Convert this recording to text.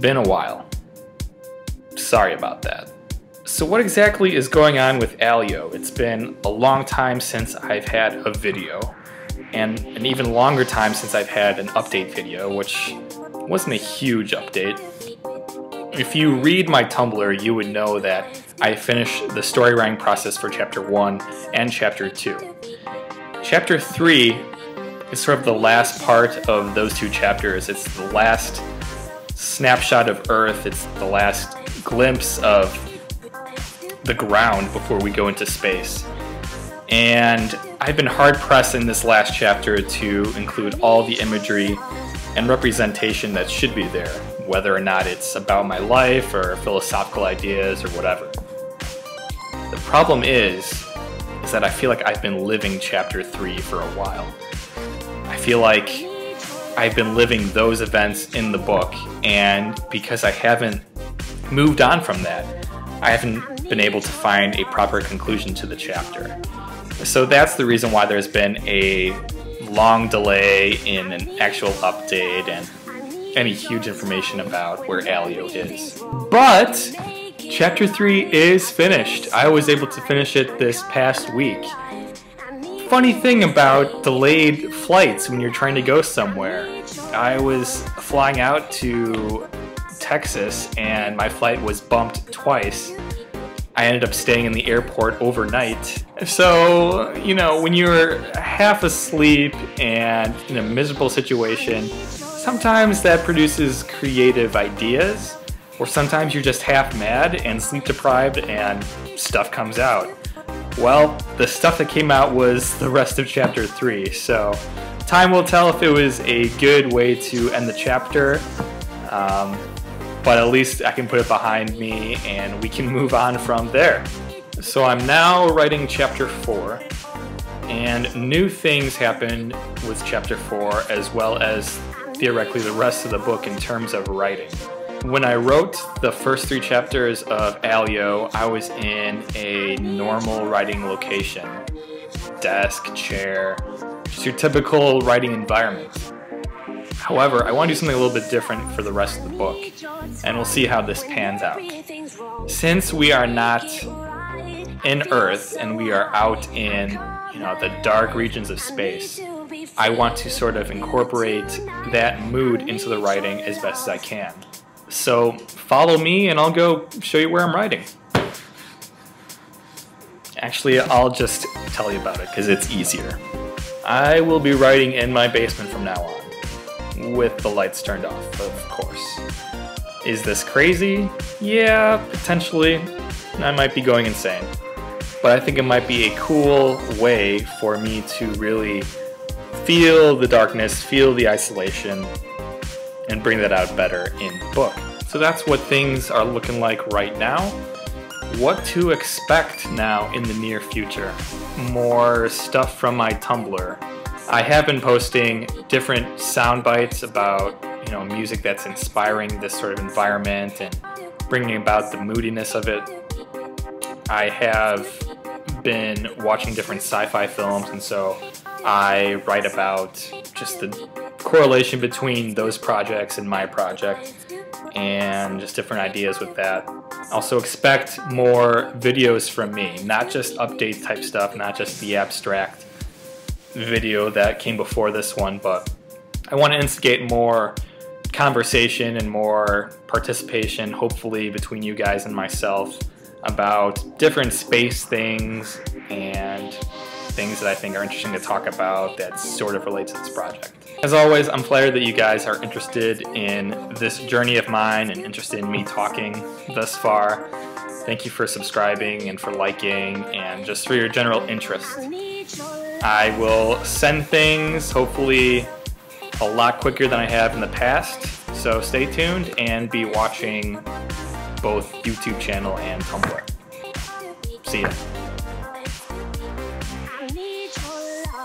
been a while. Sorry about that. So what exactly is going on with Alio? It's been a long time since I've had a video, and an even longer time since I've had an update video, which wasn't a huge update. If you read my Tumblr, you would know that I finished the story writing process for Chapter 1 and Chapter 2. Chapter 3 is sort of the last part of those two chapters. It's the last snapshot of Earth, it's the last glimpse of the ground before we go into space. And I've been hard pressed in this last chapter to include all the imagery and representation that should be there, whether or not it's about my life or philosophical ideas or whatever. The problem is that I feel like I've been living Chapter 3 for a while. I feel like I've been living those events in the book, and because I haven't moved on from that, I haven't been able to find a proper conclusion to the chapter. So that's the reason why there's been a long delay in an actual update and any huge information about where Alio is. But Chapter 3 is finished. I was able to finish it this past week. Funny thing about delayed flights when you're trying to go somewhere. I was flying out to Texas and my flight was bumped twice. I ended up staying in the airport overnight. So, you know, when you're half asleep and in a miserable situation, sometimes that produces creative ideas, or sometimes you're just half mad and sleep deprived and stuff comes out. Well, the stuff that came out was the rest of Chapter 3, so time will tell if it was a good way to end the chapter, but at least I can put it behind me and we can move on from there. So I'm now writing Chapter 4, and new things happen with Chapter 4 as well as theoretically the rest of the book in terms of writing. When I wrote the first 3 chapters of Alio, I was in a normal writing location. Desk, chair, just your typical writing environment. However, I want to do something a little bit different for the rest of the book, and we'll see how this pans out. Since we are not in Earth and we are out in, the dark regions of space, I want to sort of incorporate that mood into the writing as best as I can. So follow me and I'll go show you where I'm writing. Actually, I'll just tell you about it because it's easier. I will be writing in my basement from now on, with the lights turned off, of course. Is this crazy? Yeah, potentially. I might be going insane. But I think it might be a cool way for me to really feel the darkness, feel the isolation, and bring that out better in the book. So that's what things are looking like right now. What to expect now in the near future. More stuff from my Tumblr. I have been posting different sound bites about, music that's inspiring this sort of environment and bringing about the moodiness of it. I have been watching different sci-fi films, and so I write about just the correlation between those projects and my project and just different ideas with that. Also expect more videos from me, not just update type stuff, not just the abstract video that came before this one, but I want to instigate more conversation and more participation, hopefully between you guys and myself, about different space things and things that I think are interesting to talk about that sort of relate to this project. As always, I'm flattered that you guys are interested in this journey of mine and interested in me talking thus far. Thank you for subscribing and for liking and just for your general interest. I will send things hopefully a lot quicker than I have in the past, so stay tuned and be watching both YouTube channel and Tumblr. See ya.